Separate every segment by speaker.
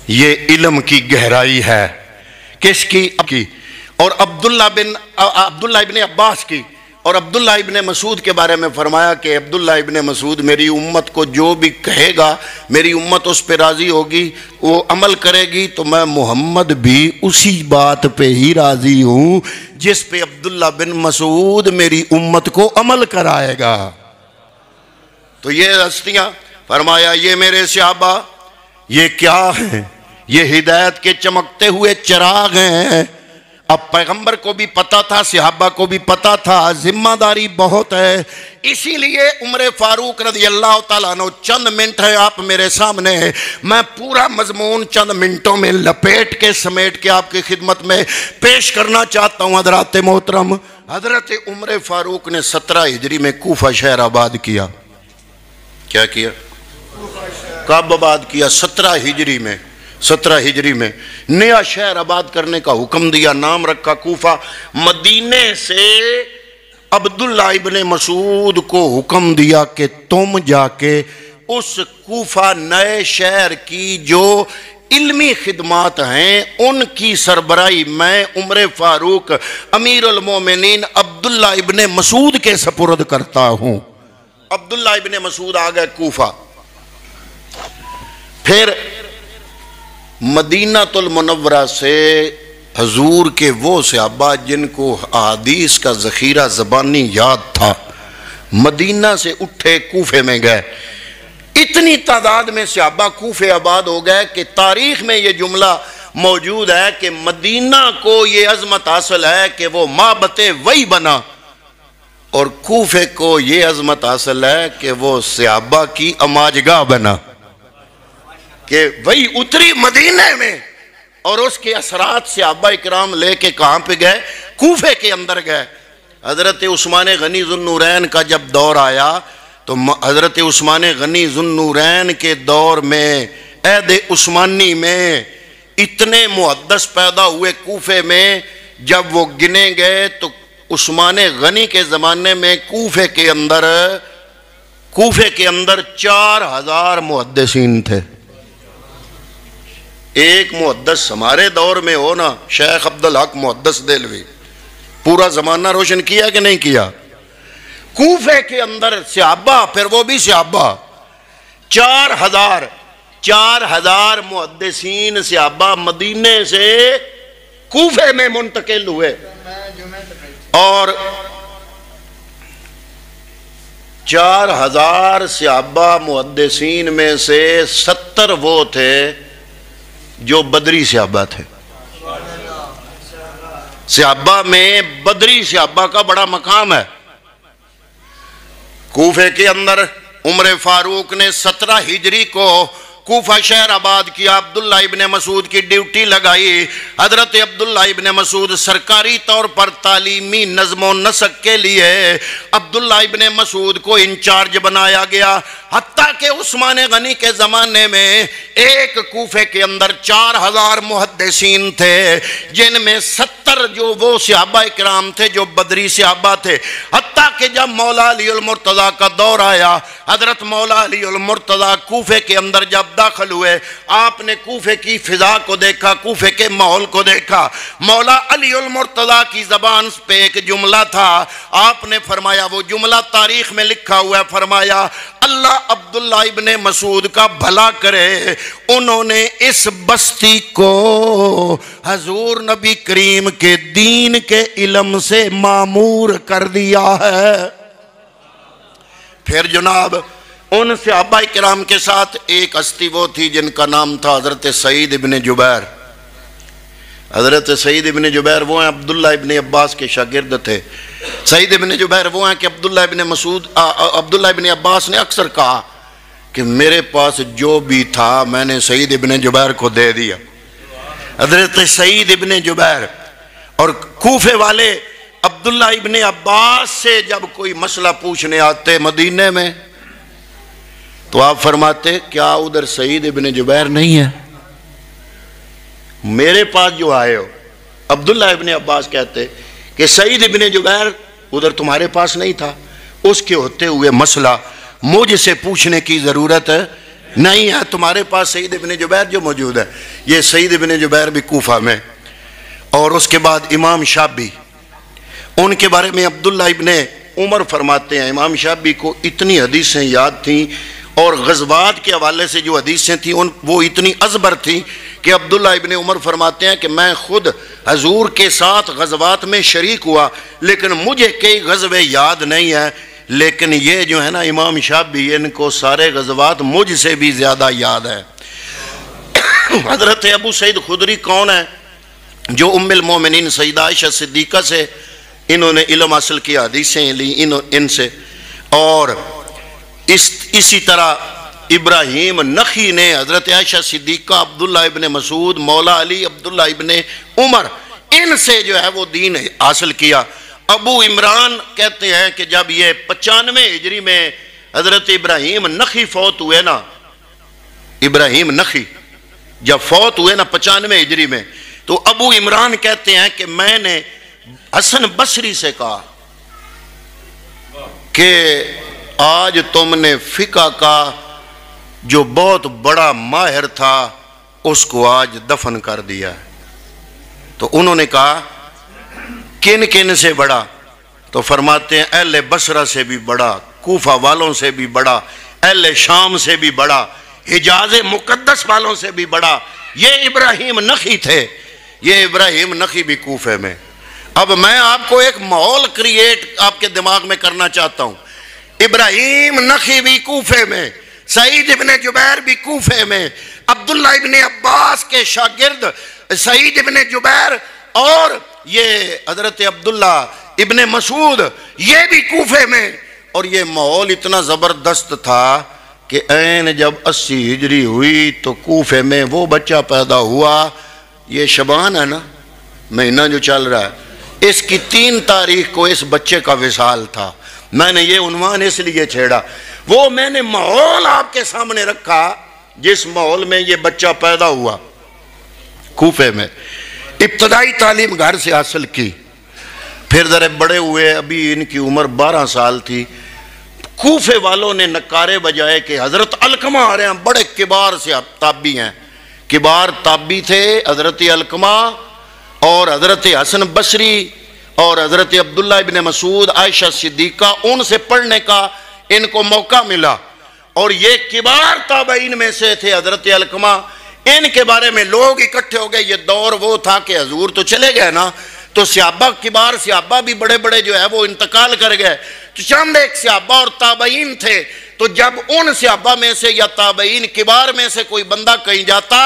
Speaker 1: یہ علم کی گہرائی ہے. کس کی؟ اور عبداللہ ابن عباس کی اور عبداللہ ابن مسعود کے بارے میں فرمایا کہ عبداللہ ابن مسعود میری امت کو جو بھی کہے گا میری امت اس پہ راضی ہوگی، وہ عمل کرے گی، تو میں محمد بھی اسی بات پہ ہی راضی ہوں جس پہ عبداللہ بن مسعود میری امت کو عمل کرائے گا. تو یہ ہستیاں فرمایا یہ میرے صحابہ یہ کیا ہیں؟ یہ ہدایت کے چمکتے ہوئے چراغ ہیں. اب پیغمبر کو بھی پتا تھا، صحابہ کو بھی پتا تھا، ذمہ داری بہت ہے. اسی لیے عمر فاروق رضی اللہ تعالیٰ عنہ چند منٹ ہے آپ میرے سامنے، میں پورا مضمون چند منٹوں میں لپیٹ کے سمیٹ کے آپ کی خدمت میں پیش کرنا چاہتا ہوں. حضرات محترم، حضرت عمر فاروق نے 17 ہجری میں کوفہ شہر آباد کیا. کیا کیا؟ کب آباد کیا؟ 17 ہجری میں. 17 ہجری میں نیا شہر آباد کرنے کا حکم دیا، نام رکھا کوفہ. مدینے سے عبداللہ ابن مسعود کو حکم دیا کہ تم جا کے اس کوفہ نئے شہر کی جو علمی خدمات ہیں ان کی سربراہی میں عمر فاروق امیر المومنین عبداللہ ابن مسعود کے سپرد کرتا ہوں. عبداللہ ابن مسعود آ گئے کوفہ. پھر مدینہ المنورہ سے حضور کے وہ صحابہ جن کو احادیث کا ذخیرہ زبانی یاد تھا مدینہ سے اٹھے کوفے میں گئے. اتنی تعداد میں صحابہ کوفے آباد ہو گئے کہ تاریخ میں یہ جملہ موجود ہے کہ مدینہ کو یہ عظمت حاصل ہے کہ وہ مابت وحی بنا، اور کوفے کو یہ عظمت حاصل ہے کہ وہ صحابہ کی اماجگاہ بنا، کہ وہی اتری مدینہ میں اور اس کے اثرات صحابہ اکرام لے کے کہاں پہ گئے؟ کوفے کے اندر گئے. حضرت عثمان غنی ذو النورین کا جب دور آیا تو حضرت عثمان غنی ذو النورین کے دور میں عہد عثمانی میں اتنے محدث پیدا ہوئے کوفے میں. جب وہ گنے گئے تو عثمان غنی کے زمانے میں کوفے کے اندر 4000 محدثین تھے. ایک محدث ہمارے دور میں ہو نا، شیخ عبدالحق محدث دہلوی، پورا زمانہ روشن کیا کہ نہیں کیا؟ کوفے کے اندر صحابہ، پھر وہ بھی صحابہ 4000 محدثین صحابہ مدینے سے کوفے میں منتقل ہوئے. اور 4000 صحابہ محدثین میں سے 70 وہ تھے جو بدری صحابہ تھے. صحابہ میں بدری صحابہ کا بڑا مقام ہے. کوفے کے اندر عمر فاروق نے 17 ہجری کو کوفہ شہر آباد کیا. عبداللہ ابن مسعود کی ڈیوٹی لگائی. حضرت عبداللہ ابن مسعود سرکاری طور پر تعلیمی نظم و نسق کے لیے عبداللہ ابن مسعود کو انچارج بنایا گیا. حتیٰ کہ عثمان غنی کے زمانے میں ایک کوفے کے اندر 4000 محدثین تھے جن میں 70 جو وہ صحابہ اکرام تھے جو بدری صحابہ تھے. حتیٰ کہ جب مولا علی المرتضیٰ کا دور آیا، حضرت مولا علی المرتضیٰ کوفے کے اندر جب داخل ہوئے، آپ نے کوفے کی فضا کو دیکھا، کوفے کے ماحول کو دیکھا. مولا علی المرتضیٰ کی زبان پہ ایک جملہ تھا، آپ نے فرمایا، وہ جملہ تاریخ میں لکھا ہوا ہے، فرمایا اللہ عبداللہ ابن مسعود کا بھلا کرے، انہوں نے اس بستی کو حضور نبی کریم کے دین کے علم سے معمور کر دیا ہے. پھر جناب ان صحابہ کرام کے ساتھ ایک ہستی وہ تھی جن کا نام تھا حضرت سعید ابن جبیر. حضرت سعید ابن جبیر وہ ہیں عبداللہ ابن عباس کے شاگرد تھے. سعید ابن جبیر وہ ہیں کہ عبداللہ ابن عباس نے اکثر کہا کہ میرے پاس جو بھی تھا میں نے سعید ابن جبیر کو دے دیا. حضرت سعید ابن جبیر اور کوفے والے عبداللہ ابن عباس سے جب کوئی مسئلہ پوچھنے آتے مدینے میں تو آپ فرماتے کیا ادھر سعید ابن جبیر نہیں ہے؟ میرے پاس جو آئے ہو. عبداللہ ابن عباس کہتے کہ سعید ابن جبیر ادھر تمہارے پاس نہیں تھا، اس کے ہوتے ہوئے مسئلہ مجھ سے پوچھنے کی ضرورت نہیں ہے تمہارے پاس سعید ابن جبیر جو موجود ہے، یہ سعید ابن جبیر بھی کوفہ میں، اور اس کے بعد امام شابی، ان کے بارے میں عبداللہ ابن عمر فرماتے ہیں امام شابی کو اتنی حدیثیں یاد تھیں اور غزوات کے حوالے سے جو حدیثیں تھیں وہ اتنی ازبر تھیں کہ عبداللہ ابن عمر فرماتے ہیں کہ میں خود حضور کے ساتھ غزوات میں شریک ہوا لیکن مجھے کئی غزوے یاد نہیں ہیں، لیکن یہ جو ہے نا امام شابی ان کو سارے غزوات مجھ سے بھی زیادہ یاد ہے۔ حضرت ابو سعید خدری کون ہے؟ جو ام المومنین سیدہ عائشہ صدیقہ سے انہوں نے علم حاصل کیا، حدیثیں لی ان سے، اور اسی طرح ابراہیم نخی نے حضرت عائشہ صدیقہ، عبداللہ ابن مسعود، مولا علی، عبداللہ ابن عمر، ان سے جو ہے وہ دین حاصل کیا۔ ابو عمران کہتے ہیں کہ جب یہ 95 ہجری میں حضرت ابراہیم نخی فوت ہوئے نا، ابراہیم نخی جب فوت ہوئے نا 95 ہجری میں، تو ابو عمران کہتے ہیں کہ میں نے حسن بصری سے کہا کہ آج تم نے فقہ کا جو بہت بڑا ماہر تھا اس کو آج دفن کر دیا ہے۔ تو انہوں نے کہا کن کن سے بڑا؟ تو فرماتے ہیں اہل بصرہ سے بھی بڑا، کوفہ والوں سے بھی بڑا، اہل شام سے بھی بڑا، حجاز مقدس والوں سے بھی بڑا، یہ ابراہیم نخی تھے۔ یہ ابراہیم نخی بھی کوفے میں۔ اب میں آپ کو ایک ماحول کریٹ آپ کے دماغ میں کرنا چاہتا ہوں۔ ابراہیم نخی بھی کوفے میں، سعید ابن جبیر بھی کوفے میں، عبداللہ ابن عباس کے شاگرد سعید ابن جبیر اور یہ حضرت عبداللہ ابن مسعود یہ بھی کوفے میں، اور یہ ماحول اتنا زبردست تھا کہ عین جب 80 ہجری ہوئی تو کوفے میں وہ بچہ پیدا ہوا، یہ شبان ہے نا مہینہ جو چل رہا ہے، اس کی 3 تاریخ کو اس بچے کا وصال تھا۔ میں نے یہ عنوان اس لیے چھیڑا، وہ میں نے ماحول آپ کے سامنے رکھا جس ماحول میں یہ بچہ پیدا ہوا۔ کوفے میں ابتدائی تعلیم گھر سے حاصل کی، پھر ذرا بڑے ہوئے، ابھی ان کی عمر 12 سال تھی۔ کوفے والوں نے نکارے بجائے کہ حضرت علقمہ آ رہے ہیں، بڑے کبار سے تابعی ہیں، کبار تابعی تھے حضرت علقمہ اور حضرت حسن بصری اور حضرت عبداللہ ابن مسعود، عائشہ صدیقہ، ان سے پڑھنے کا ان کو موقع ملا، اور یہ کبار تابعین میں سے تھے حضرت علقمہ۔ ان کے بارے میں لوگ اکٹھے ہو گئے، یہ دور وہ تھا کہ حضور تو چلے گئے نا، تو صحابہ کبار صحابہ بھی بڑے بڑے جو ہے وہ انتقال کر گئے، تو چند ایک صحابہ اور تابعین تھے، تو جب ان صحابہ میں سے یا تابعین کبار میں سے کوئی بندہ کہیں جاتا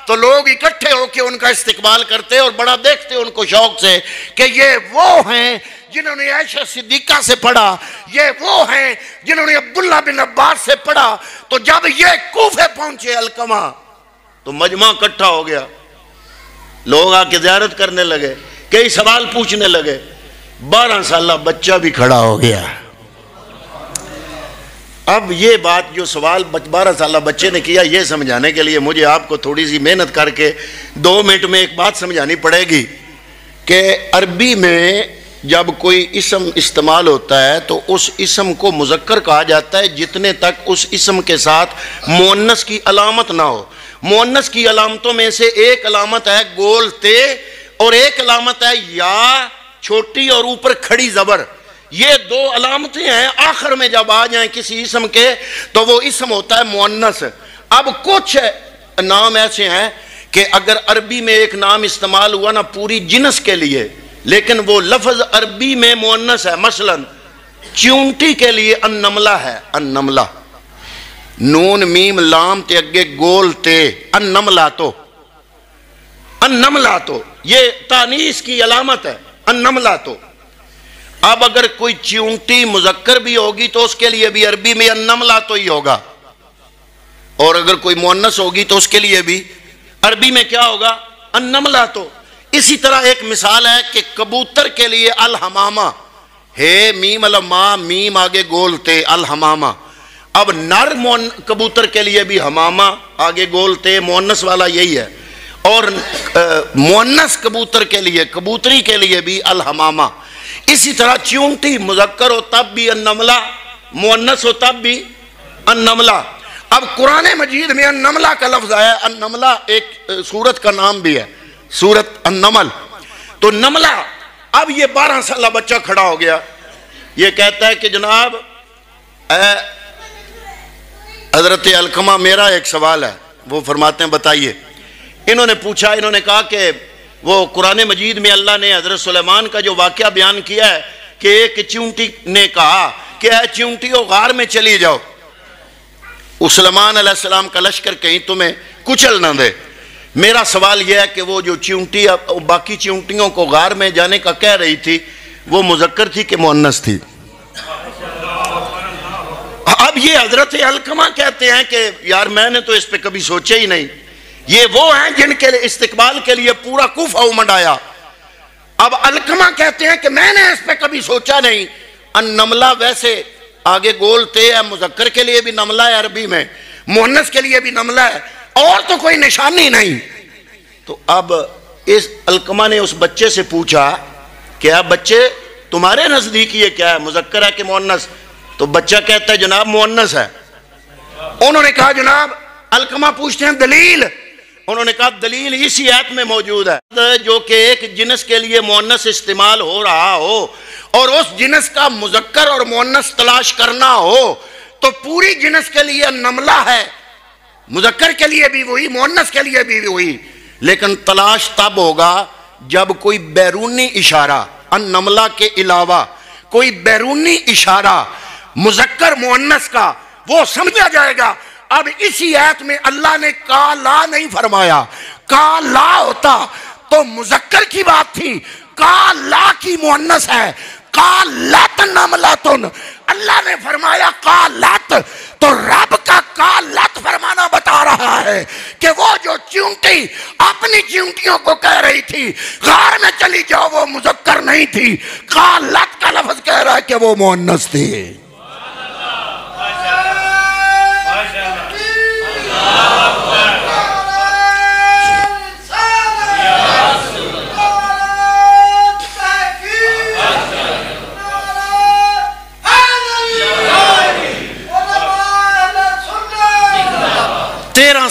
Speaker 1: تو لوگ اکٹھے ہو کے ان کا استقبال کرتے اور بڑا دیکھتے ان کو شوق سے کہ یہ وہ ہیں جنہوں نے عائشہ صدیقہ سے پڑھا، یہ وہ ہیں جنہوں نے عبداللہ بن عباس سے پڑھا۔ تو جب یہ کوفے پہنچے علقمہ تو مجمع اکٹھا ہو گیا، لوگ آ کے زیارت کرنے لگے، کئی سوال پوچھنے لگے، 12 سالہ بچہ بھی کھڑا ہو گیا۔ اب یہ بات جو سوال 12 سالہ بچے نے کیا، یہ سمجھانے کے لیے مجھے آپ کو تھوڑی سی محنت کر کے 2 منٹ میں ایک بات سمجھانی پڑے گی کہ عربی میں جب کوئی اسم استعمال ہوتا ہے تو اس اسم کو مذکر کہا جاتا ہے جتنے تک اس اسم کے ساتھ مؤنث کی علامت نہ ہو۔ مؤنث کی علامتوں میں سے ایک علامت ہے گول تے اور ایک علامت ہے یا چھوٹی اور اوپر کھڑی زبر۔ یہ 2 علامتیں ہیں، آخر میں جب آ جائیں کسی اسم کے تو وہ اسم ہوتا ہے مؤنث۔ اب کچھ نام ایسے ہیں کہ اگر عربی میں ایک نام استعمال ہوا نا پوری جنس کے لیے، لیکن وہ لفظ عربی میں مؤنث ہے، مثلا چونٹی کے لیے النملہ ہے، النملہ، نون میم لام تے اگے گول تے، النملہ تو، النملہ تو یہ تانیث کی علامت ہے، النملہ تو۔ اب اگر کوئی چونٹی مذکر بھی ہوگی تو اس کے لیے بھی عربی میں النملہ تو ہی ہوگا، اور اگر کوئی مؤنث ہوگی تو اس کے لیے بھی عربی میں کیا ہوگا؟ النملہ تو۔ اسی طرح ایک مثال ہے کہ کبوتر کے لیے الحمامہ ہے، میم الما میم آگے گول تے، الحمامہ۔ اب نر کبوتر کے لیے بھی حمامہ آگے گول تے، مؤنث والا یہی ہے، اور مؤنث کبوتر کے لیے، کبوتری کے لیے بھی الحمامہ۔ اسی طرح چونٹی مذکر ہو تب بھی النملہ، مؤنث ہو تب بھی النملہ۔ اب قرآن مجید میں النملہ کا لفظ آیا. النملہ ایک سورت کا نام بھی ہے, سورت النمل. تو نملہ, اب یہ 12 سالہ بچہ کھڑا ہو گیا, یہ کہتا ہے کہ جناب اے حضرت علقمہ میرا ایک سوال ہے. وہ فرماتے ہیں بتائیے. انہوں نے پوچھا, انہوں نے کہا کہ وہ قرآن مجید میں اللہ نے حضرت سلیمان کا جو واقعہ بیان کیا ہے کہ ایک چونٹی نے کہا کہ اے چونٹیوں غار میں چلی جاؤ, سلیمان علیہ السلام کا لشکر کہیں تمہیں کچل نہ دے. میرا سوال یہ ہے کہ وہ جو چونٹی باقی چونٹیوں کو غار میں جانے کا کہہ رہی تھی, وہ مذکر تھی کہ مؤنث تھی؟ اب یہ حضرت علقمہ کہتے ہیں کہ یار میں نے تو اس پہ کبھی سوچا ہی نہیں. یہ وہ ہیں جن کے استقبال کے لیے پورا کوفہ امڈ آیا. اب علقمہ کہتے ہیں کہ میں نے اس پہ کبھی سوچا نہیں. النملہ ویسے آگے گول تے ہے, مذکر کے لیے بھی نملہ ہے عربی میں, مؤنث کے لیے بھی نملہ ہے, اور تو کوئی نشانی نہیں. تو اب اس علقمہ نے اس بچے سے پوچھا کہ اب بچے تمہارے نزدیک یہ کیا ہے, مذکر ہے کہ مؤنث؟ تو بچہ کہتا ہے جناب مؤنث ہے. انہوں نے کہا جناب, علقمہ پوچھتے ہیں دلیل. انہوں نے کہا دلیل اسی آیت میں موجود ہے جو کہ ایک جنس کے لیے مؤنث استعمال ہو رہا ہو اور اس جنس کا مذکر اور مؤنث تلاش کرنا ہو تو پوری جنس کے لیے نملہ ہے, مذکر کے لیے بھی وہی, مؤنث کے لیے بھی وہی. لیکن تلاش تب ہوگا جب کوئی بیرونی اشارہ النملہ کے علاوہ کوئی بیرونی اشارہ مذکر مؤنث کا وہ سمجھا جائے گا. اب اسی آیت میں اللہ نے کالا نہیں فرمایا. کالا ہوتا تو مذکر کی بات تھی, کالا کی مؤنث ہے. کالت نملتن, اللہ نے فرمایا کالت, تو رب کا کالت فرمانا بتا رہا ہے کہ وہ جو چونٹی اپنی چونٹیوں کو کہہ رہی تھی غار میں چلی جاؤ, وہ مذکر نہیں تھی. کالت کا لفظ کہہ رہا ہے کہ وہ مؤنث تھی.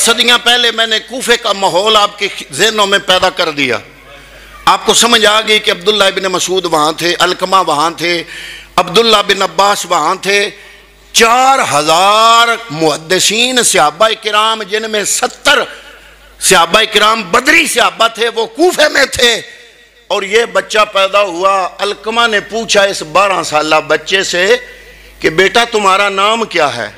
Speaker 1: صدیاں پہلے میں نے کوفے کا ماحول آپ کے ذہنوں میں پیدا کر دیا. آپ کو سمجھ آ گئی کہ عبداللہ ابن مسعود وہاں تھے, علقمہ وہاں تھے, عبداللہ بن عباس وہاں تھے. 4000 محدثین صحابہ کرام جن میں 70 صحابہ کرام بدری صحابہ تھے وہ کوفے میں تھے. اور یہ بچہ پیدا ہوا. علقمہ نے پوچھا اس 12 سالہ بچے سے کہ بیٹا تمہارا نام کیا ہے؟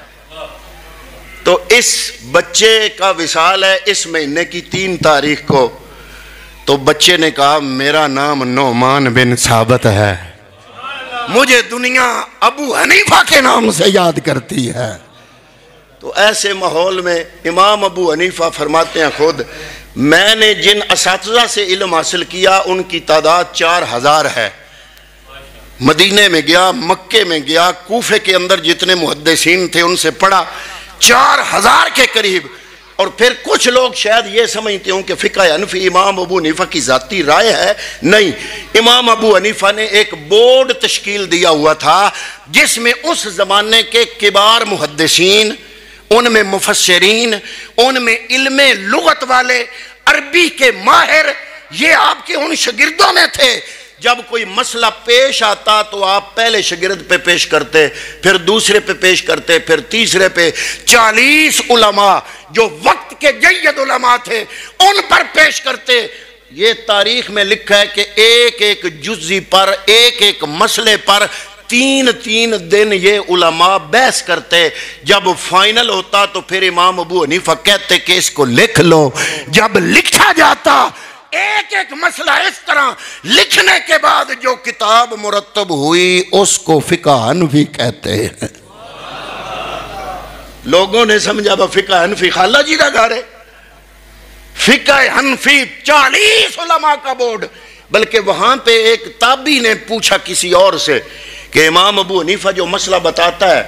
Speaker 1: تو اس بچے کا وصال ہے اس مہینے کی 3 تاریخ کو. تو بچے نے کہا میرا نام نعمان بن ثابت ہے, مجھے دنیا ابو حنیفہ کے نام سے یاد کرتی ہے. تو ایسے ماحول میں امام ابو حنیفہ فرماتے ہیں خود, میں نے جن اساتذہ سے علم حاصل کیا ان کی تعداد 4000 ہے. مدینے میں گیا, مکے میں گیا, کوفے کے اندر جتنے محدثین تھے ان سے پڑھا, 4000 کے قریب. اور پھر کچھ لوگ شاید یہ سمجھتے ہوں کہ فقہ حنفی امام ابو حنیفہ کی ذاتی رائے ہے. نہیں, امام ابو حنیفہ نے ایک بورڈ تشکیل دیا ہوا تھا جس میں اس زمانے کے کبار محدثین, ان میں مفسرین, ان میں علم لغت والے, عربی کے ماہر, یہ آپ کے ان شاگردوں میں تھے. جب کوئی مسئلہ پیش آتا تو آپ پہلے شاگرد پہ پیش کرتے, پھر دوسرے پہ پیش کرتے, پھر تیسرے پہ. 40 علماء جو وقت کے جید علماء تھے ان پر پیش کرتے. یہ تاریخ میں لکھا ہے کہ ایک ایک جزی پر, ایک ایک مسئلے پر 3 دن یہ علماء بحث کرتے. جب فائنل ہوتا تو پھر امام ابو حنیفہ کہتے کہ اس کو لکھ لو. جب لکھا جاتا ایک ایک مسئلہ اس طرح لکھنے کے بعد جو کتاب مرتب ہوئی اس کو فقہ حنفی کہتے ہیں. لوگوں نے سمجھا فقہ حنفی خالہ جی دا گھر ہے. فقہ حنفی 40 علماء کا بورڈ. بلکہ وہاں پہ ایک تابعی نے پوچھا کسی اور سے کہ امام ابو حنیفہ جو مسئلہ بتاتا ہے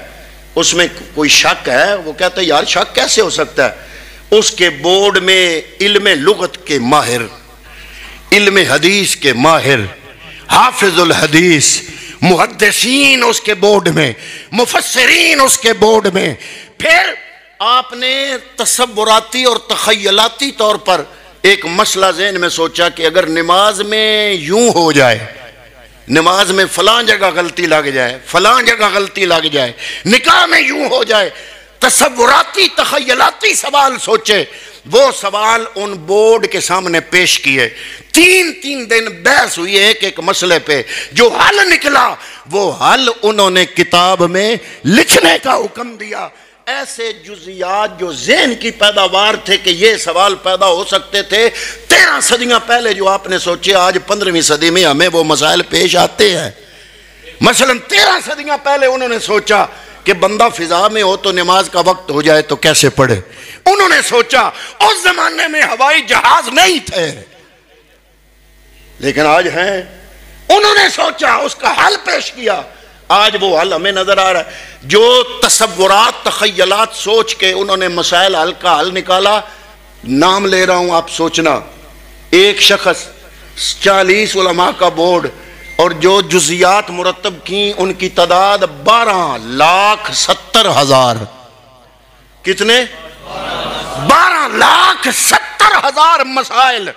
Speaker 1: اس میں کوئی شک ہے؟ وہ کہتا ہے یار شک کیسے ہو سکتا ہے, اس کے بورڈ میں علم لغت کے ماہر, علم حدیث کے ماہر, حافظ الحدیث, محدثین اس کے بورڈ میں, مفسرین اس کے بورڈ میں, پھر آپ نے تصوراتی اور تخیلاتی طور پر ایک مسئلہ ذہن میں سوچا کہ اگر نماز میں یوں ہو جائے، نماز میں فلاں جگہ غلطی لگ جائے، فلاں جگہ غلطی لگ جائے، نکاح میں یوں ہو جائے، تصوراتی تخیلاتی سوال سوچے. وہ سوال ان بورڈ کے سامنے پیش کیے، 3 دن بحث ہوئی ایک مسئلے پہ. جو حل نکلا وہ حل انہوں نے کتاب میں لکھنے کا حکم دیا. ایسے جزیات جو ذہن کی پیداوار تھے کہ یہ سوال پیدا ہو سکتے تھے 13 صدیاں پہلے جو آپ نے سوچے، آج 15ویں صدی میں ہمیں وہ مسائل پیش آتے ہیں. مثلا 13 صدیاں پہلے انہوں نے سوچا کہ بندہ فضا میں ہو تو نماز کا وقت ہو جائے تو کیسے پڑھے. انہوں نے سوچا، اس زمانے میں ہوائی جہاز نہیں تھے لیکن آج ہیں. انہوں نے سوچا، اس کا حل پیش کیا. آج وہ حل ہمیں نظر آ رہا ہے. جو تصورات تخیلات سوچ کے انہوں نے مسائل حل کا حل نکالا، نام لے رہا ہوں آپ سوچنا. ایک شخص 40 علماء کا بورڈ، اور جو جزیات مرتب کی ان کی تعداد 12,70,000. کتنے؟ 12,70,000 مسائل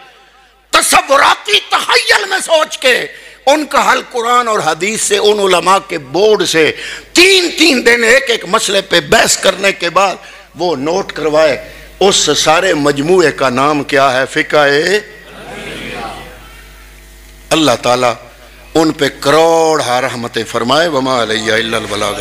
Speaker 1: تصوراتی تخیل میں سوچ کے ان کا حل قرآن اور حدیث سے ان علماء کے بورڈ سے 3 دن ایک مسئلے پہ بحث کرنے کے بعد وہ نوٹ کروائے. اس سارے مجموعے کا نام کیا ہے؟ فقہ. اللہ تعالیٰ ان پہ کروڑ رحمتیں فرمائے. وما علیہ الا البلاغ.